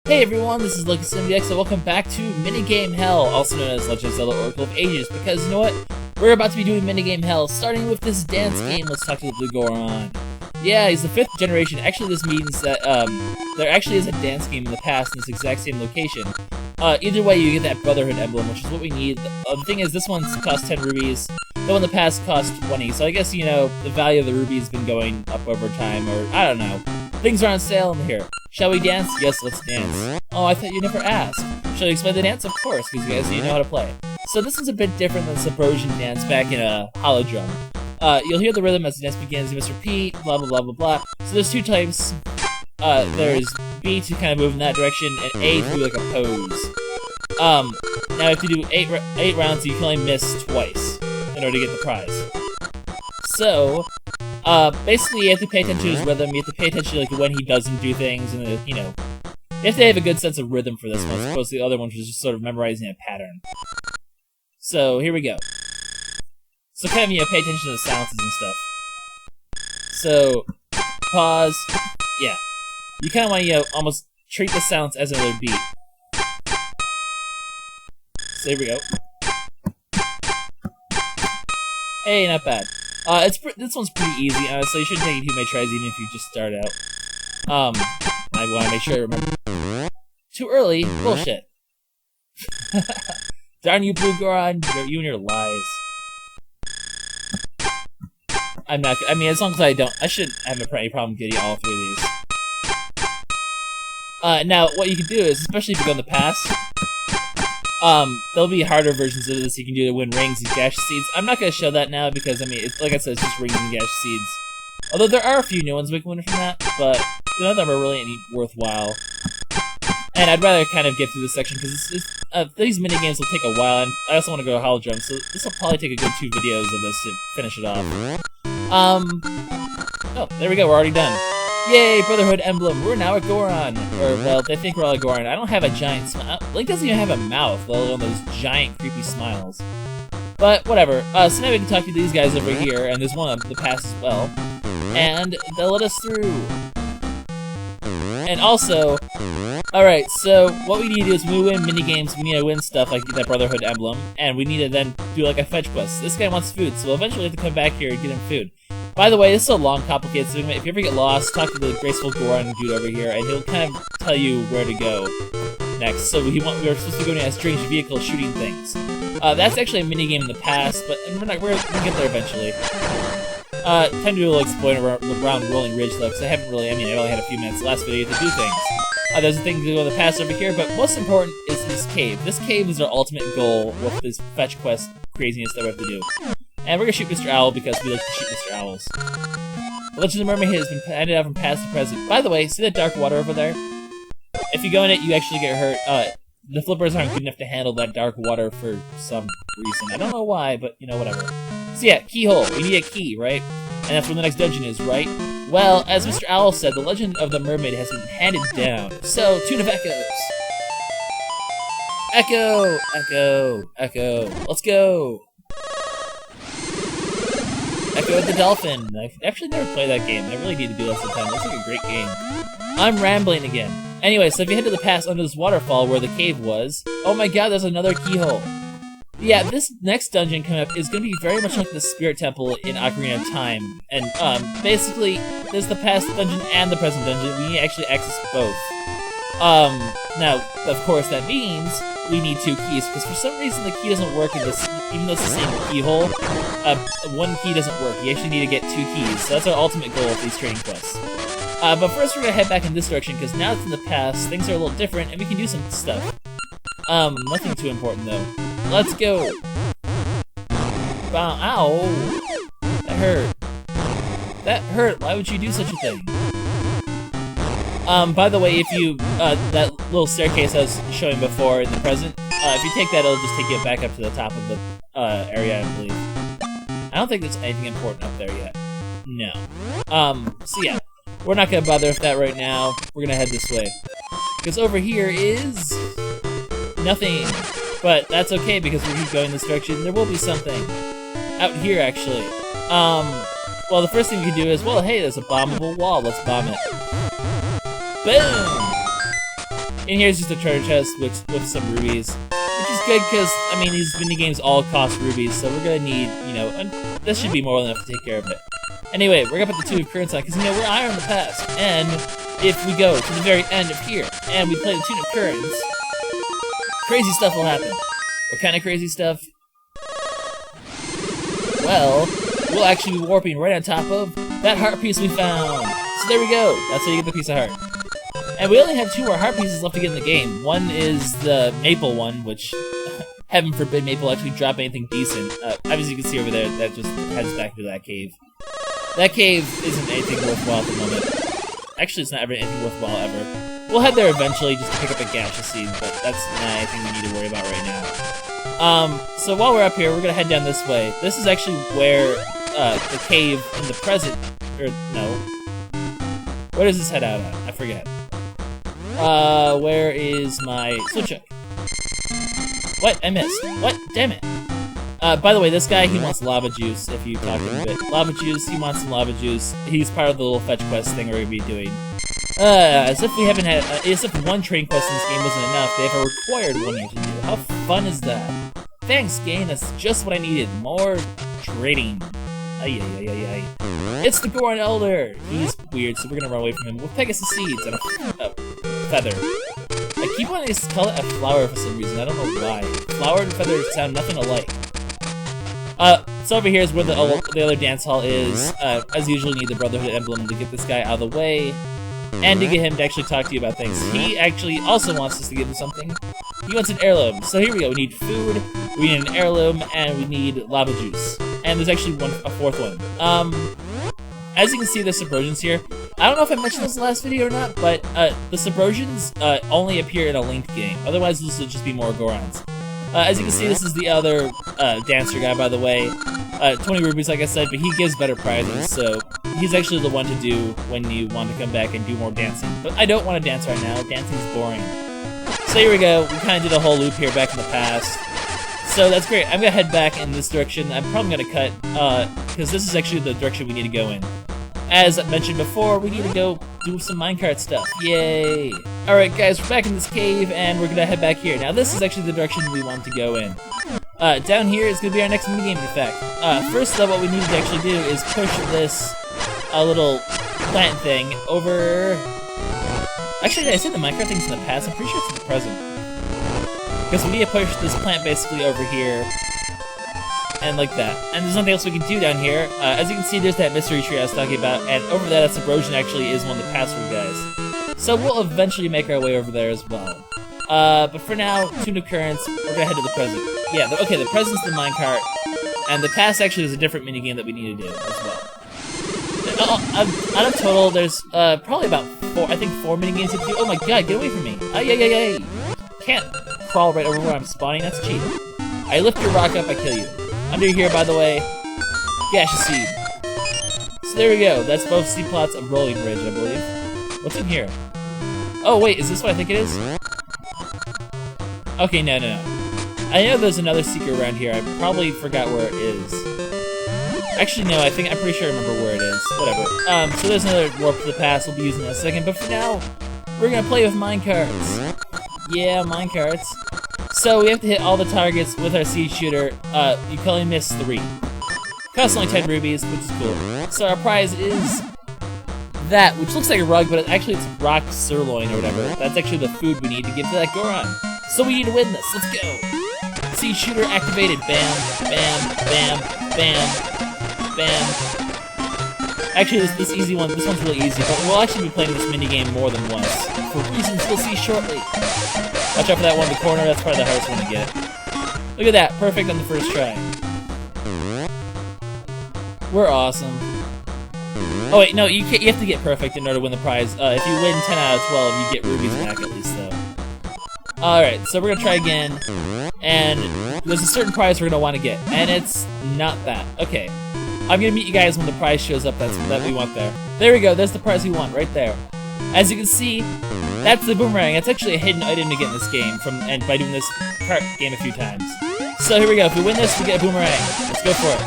Hey everyone, this is LuckySevenDX and welcome back to Minigame Hell, also known as Legend of Zelda Oracle of Ages, because you know what? We're about to be doing Minigame Hell, starting with this dance game. Let's talk to the blue Goron. Yeah, he's the 5th generation. Actually, this means that there actually is a dance game in the past in this exact same location. Either way, you get that Brotherhood emblem, which is what we need. The thing is, this one's cost 10 rubies. The one in the past cost 20, so I guess, you know, the value of the ruby has been going up over time, or I don't know. Things are on sale in here. Shall we dance? Yes, let's dance. Oh, I thought you never asked. Shall I explain the dance? Of course, because you guys need to know how to play. So this is a bit different than the Subrosion dance back in a hollow drum. You'll hear the rhythm as the dance begins. You must repeat, blah, blah, blah, blah, blah. So there's two types. There's B to kind of move in that direction, and A to do like a pose. Now if you do 8 rounds, you can only miss twice in order to get the prize. So, basically you have to pay attention to his rhythm, you have to pay attention to like when he doesn't do things, and you know, you have to have a good sense of rhythm for this one, as opposed to the other one, which is just sort of memorizing a pattern. So, here we go. So kind of, you know, pay attention to the silences and stuff. So, pause, yeah. You kind of want to, you know, almost treat the silence as another beat. So here we go. Hey, not bad. This one's pretty easy, so you shouldn't take too many tries even if you just start out. I want to make sure I remember. Too early? Bullshit. Darn you, Blue Goron, you and your lies. I mean, as long as I shouldn't have any problem getting all 3 of these. Now, what you can do is, especially if you go in the past, there'll be harder versions of this you can do to win rings and gash seeds. I'm not going to show that now because, I mean, like I said, it's just rings and gash seeds. Although there are a few new ones we can win from that, but none of them are really any worthwhile. And I'd rather kind of get through this section because these minigames will take a while, and I also want to go to Hollow Drum, so this will probably take a good 2 videos of this to finish it off. Oh, there we go, we're already done. Yay, Brotherhood emblem, we're now a Goron. Or, well, they think we're all a Goron. I don't have a giant smile. Link doesn't even have a mouth, let alone those giant, creepy smiles. But, whatever. So now we can talk to these guys over here, and there's one of the past as well. And they'll let us through. And also, alright, so what we need to do is when we win minigames, we need to win stuff like that Brotherhood emblem, and we need to then do like a fetch quest. This guy wants food, so eventually we have to come back here and get him food. By the way, this is a long, complicated segment. If you ever get lost, talk to the graceful Goron dude over here, and he'll kind of tell you where to go next. So we were supposed to be going to a strange vehicle shooting things. That's actually a minigame in the past, but we're gonna get there eventually. Time to do a little exploring around Rolling Ridge, though, because I only had a few minutes last video to do things. There's a thing to go in the past over here, but most important is this cave. This cave is our ultimate goal with this fetch quest craziness that we have to do. And we're gonna shoot Mr. Owl because we like to shoot Mr. Owls. The Legend of the Mermaid has been handed out from past to present. By the way, see that dark water over there? If you go in it, you actually get hurt. The flippers aren't good enough to handle that dark water for some reason. I don't know why, but, you know, whatever. So yeah, keyhole. We need a key, right? And that's where the next dungeon is, right? Well, as Mr. Owl said, the Legend of the Mermaid has been handed down. So, tune of echoes. Echo! Echo! Echo! Let's go! Echo the Dolphin. I've actually never played that game. I really need to do that sometime. Looks like a great game. I'm rambling again. Anyway, so if you head to the past under this waterfall where the cave was, oh my god, there's another keyhole. Yeah, this next dungeon coming up is going to be very much like the Spirit Temple in Ocarina of Time. And, basically, there's the past dungeon and the present dungeon. We need to actually access both. Now, of course, that means we need 2 keys, because for some reason the key doesn't work in this, even though it's the same keyhole, one key doesn't work. You actually need to get 2 keys, so that's our ultimate goal of these training quests. But first we're going to head back in this direction, because now it's in the past, things are a little different, and we can do some stuff. Nothing too important, though. Let's go! Ow! That hurt. That hurt! Why would you do such a thing? By the way, if you, that little staircase I was showing before in the present, if you take that, it'll just take you back up to the top of the, area, I believe. I don't think there's anything important up there yet. No. So yeah. We're not gonna bother with that right now. We're gonna head this way. Because over here is nothing. But that's okay because we keep going this direction. There will be something. Out here, actually. Well, the first thing we can do is, well, hey, there's a bombable wall. Let's bomb it. Boom! And here's just a treasure chest with some rubies. Which is good because, I mean, these minigames all cost rubies, so we're gonna need, you know, this should be more than enough to take care of it. Anyway, we're gonna put the 2 of currents on, because, you know, we're Iron in the past. And if we go to the very end of here, and we play the 2 of currents, crazy stuff will happen. What kind of crazy stuff? Well, we'll actually be warping right on top of that heart piece we found. So there we go. That's how you get the piece of heart. And we only have 2 more heart pieces left to get in the game. One is the maple one, which, heaven forbid maple actually drop anything decent. As you can see over there, that just heads back to that cave. That cave isn't anything worthwhile at the moment. Actually, it's not ever anything worthwhile ever. We'll head there eventually just to pick up a gaseous seed, but that's not anything we need to worry about right now. So while we're up here, we're gonna head down this way. This is actually where the cave in the present, or no. Where does this head out at? I forget. Where is my switch hook? What? I missed. What? Damn it. By the way, this guy, he wants lava juice, if you talk to him a bit. Lava juice, he wants some lava juice. He's part of the little fetch quest thing we're gonna be doing. As if we haven't had, as if one train quest in this game wasn't enough, they have a required one here to do. How fun is that? Thanks, game, that's just what I needed. More trading. Ay, ay, ay, ay, ay. It's the Goron Elder! He's weird, so we're gonna run away from him with Pegasus seeds and a feather. I keep wanting to call it a flower for some reason, I don't know why. Flower and feather sound nothing alike. So over here is where the other dance hall is. As usual, you need the Brotherhood emblem to get this guy out of the way, and to get him to actually talk to you about things. He actually also wants us to give him something. He wants an heirloom. So here we go, we need food, we need an heirloom, and we need lava juice. And there's actually a 4th one. As you can see, there's Subrosions here. I don't know if I mentioned this in the last video or not, but the Subrosions only appear in a linked game. Otherwise, this would just be more Gorons. As you can see, this is the other dancer guy, by the way. 20 rubies, like I said, but he gives better prizes, so he's actually the one to do when you want to come back and do more dancing. But I don't want to dance right now. Dancing's boring. So here we go. We kind of did a whole loop here back in the past. So that's great. I'm going to head back in this direction. I'm probably going to cut, because this is actually the direction we need to go in. As I mentioned before, we need to go do some minecart stuff. Yay! Alright guys, we're back in this cave, and we're going to head back here. Now this is actually the direction we want to go in. Down here is going to be our next minigame, in fact. First though, what we need to actually do is push this little plant thing over... Actually, did I say the minecart things in the past? I'm pretty sure it's in the present. Because we need to push this plant basically over here. And like that. And there's nothing else we can do down here. As you can see, there's that mystery tree I was talking about, and over there, that Subrosion actually is one of the password guys. So we'll eventually make our way over there as well. But for now, 2 new currents, we're gonna head to the present. Yeah, okay, the present's the minecart, and the past actually is a different minigame that we need to do as well. Out of total, there's probably about 4 minigames to do. Oh my god, get away from me! Ay, ay, ay, ay. Can't crawl right over where I'm spawning, that's cheap. I lift your rock up, I kill you. Under here, by the way, gaseous seed. So there we go. That's both seed plots of Rolling Bridge, I believe. What's in here? Oh wait, is this what I think it is? Okay, no. I know there's another secret around here. I probably forgot where it is. Actually, no. I'm pretty sure I remember where it is. Whatever. So there's another warp to the past. We'll be using that in a second. But for now, we're gonna play with minecarts. Yeah, minecarts. So we have to hit all the targets with our seed shooter. You can only miss 3. Costs only 10 rubies, which is cool. So our prize is that, which looks like a rug, but actually it's rock sirloin or whatever. That's actually the food we need to give to that Goron. So we need to win this. Let's go. Seed shooter activated. Bam, bam, bam, bam, bam. Actually, this easy one. This one's really easy, but we'll actually be playing this minigame more than once for reasons we'll see shortly. Watch out for that one in the corner, that's probably the hardest one to get. Look at that, perfect on the first try. We're awesome. Oh wait, no, you have to get perfect in order to win the prize. If you win 10 out of 12, you get rubies back at least, though. Alright, so we're gonna try again, and there's a certain prize we're gonna want to get, and it's not that. Okay, I'm gonna meet you guys when the prize shows up that we want there. There we go, there's the prize we want, right there. As you can see, that's the boomerang. It's actually a hidden item to get in this game and by doing this cart game a few times. So here we go. If we win this, we get a boomerang. Let's go for it.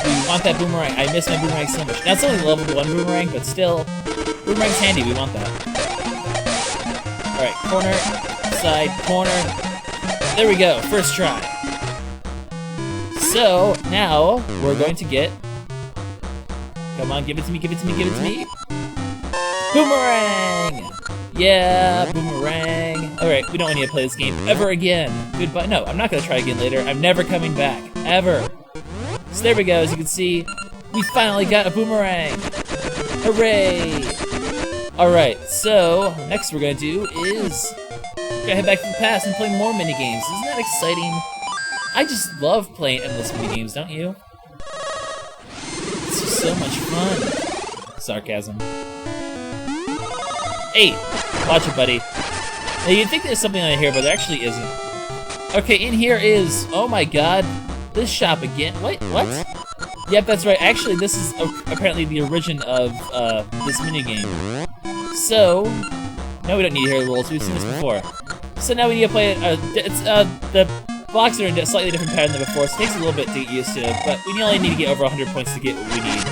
We want that boomerang. I miss my boomerang so much. Now it's only level 1 boomerang, but still, boomerang's handy. We want that. Alright, corner, side, corner. There we go, first try. So, now, we're going to get... Come on, give it to me, give it to me, give it to me. Boomerang! Yeah, Boomerang. Alright, we don't need to play this game ever again. Goodbye. No, I'm not going to try again later. I'm never coming back. Ever. So there we go, as you can see, we finally got a Boomerang. Hooray! Alright, so, next we're going to do is... We're gonna head back to the past and play more minigames. Isn't that exciting? I just love playing endless minigames, don't you? It's just so much fun. Sarcasm. Hey, watch it, buddy. Now, you'd think there's something on here, but there actually isn't. Okay, in here is... Oh my god. This shop again. Wait, what? Yep, that's right. Actually, this is apparently the origin of this minigame. So... No, we don't need to hear the rules. We've seen this before. So now we need to play it. The blocks are in a slightly different pattern than before, so it takes a little bit to get used to, but we only need to get over 100 points to get what we need.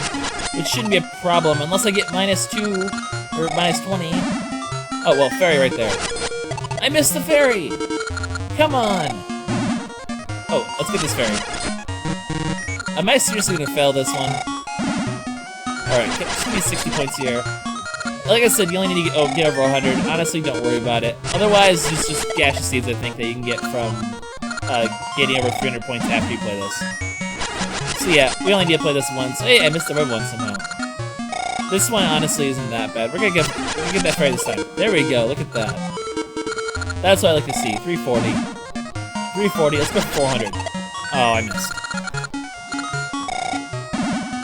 Which shouldn't be a problem, unless I get -2 or -20. Oh, well, fairy right there. I missed the fairy! Come on! Oh, let's get this fairy. Am I seriously gonna fail this one? Alright, just give me 60 points here. Like I said, you only need to get over 100. Honestly, don't worry about it. Otherwise, it's just gaseous seeds, I think, that you can get from getting over 300 points after you play this. So yeah, we only need to play this once. Hey, I missed the red one somehow. This one honestly isn't that bad. We're gonna get that fairy this time. There we go. Look at that. That's what I like to see. 340. 340. Let's go 400. Oh, I missed.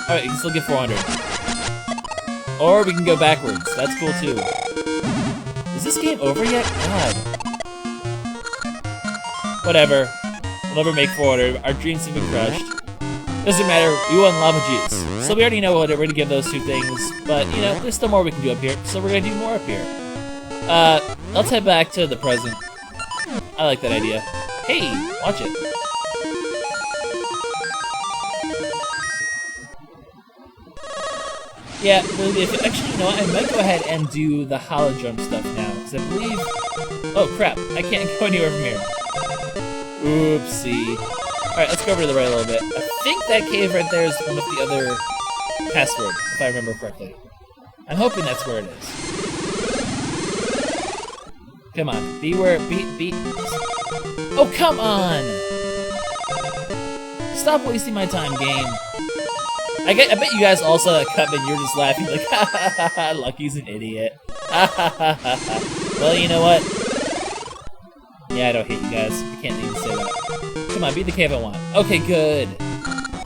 All right, you can still get 400. Or we can go backwards. That's cool too. Is this game over yet? God. Whatever. We'll never make 400. Our dreams have been crushed. Doesn't matter. We won lava juice. So we already know what we're gonna give those two things. But you know, there's still more we can do up here. So we're gonna do more up here. Let's head back to the present. I like that idea. Hey, watch it. Yeah, actually, you know what? I might go ahead and do the hollow jump stuff now, because I believe... Oh, crap. I can't go anywhere from here. Oopsie. Alright, let's go over to the right a little bit. I think that cave right there is one with the other password, if I remember correctly. I'm hoping that's where it is. Come on. Be where... Be... Oh, come on! Stop wasting my time, game. I bet you guys all saw that cut, and you're just laughing like, ha ha ha ha, Lucky's an idiot. Ha ha ha ha ha. Well, you know what? Yeah, I don't hate you guys. I can't even say that. Come on, beat the cave I want. Okay, good.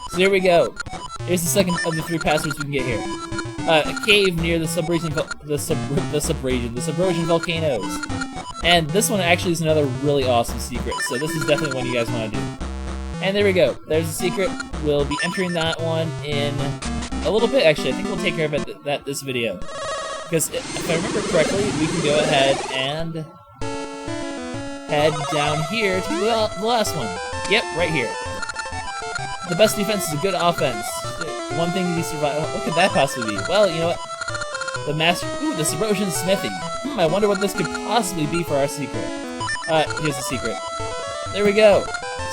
So here we go. Here's the second of the 3 passwords we can get here. A cave near the submersion volcanoes. And this one actually is another really awesome secret, so this is definitely one you guys want to do. And there we go. There's a secret. We'll be entering that one in a little bit, actually. I think we'll take care of it this video. Because if I remember correctly, we can go ahead and head down here to the last one. Yep, right here. The best defense is a good offense. One thing you survive. What could that possibly be? Well, you know what? The master. Ooh, the Corrosion Smithy. I wonder what this could possibly be for our secret. Here's the secret. There we go.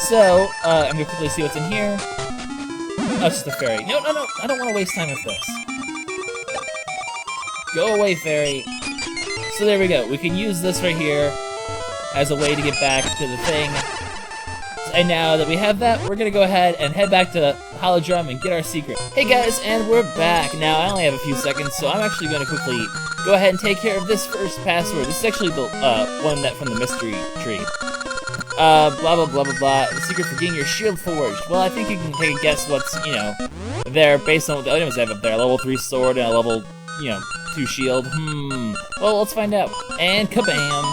So, I'm gonna quickly see what's in here. Oh, it's just a fairy. No, I don't want to waste time with this. Go away, fairy. So there we go. We can use this right here as a way to get back to the thing. And now that we have that, we're gonna go ahead and head back to Holodrum and get our secret. Hey guys, and we're back. Now, I only have a few seconds, so I'm actually gonna quickly go ahead and take care of this first password. This is actually the one that from the mystery tree. Blah, blah, blah, blah, blah. The secret for getting your shield forged. Well, I think you can take a guess what's, you know, there based on what the items I have up there. A level 3 sword and a level, you know, 2 shield. Well, let's find out. And kabam!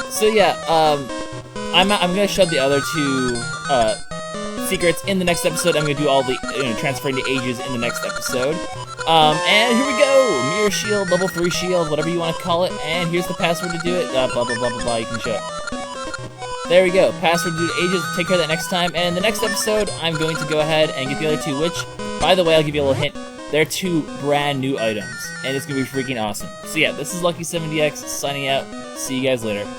So yeah, I'm gonna show the other 2, secrets in the next episode. I'm gonna do all the, transferring the ages in the next episode. And here we go! Mirror shield, level 3 shield, whatever you want to call it. And here's the password to do it. Blah, blah, blah, blah, blah. You can show it. There we go. Password due to ages. Take care of that next time. And in the next episode, I'm going to go ahead and get the other 2, which, by the way, I'll give you a little hint. They're 2 brand new items. And it's going to be freaking awesome. So yeah, this is LuckySevenDX signing out. See you guys later.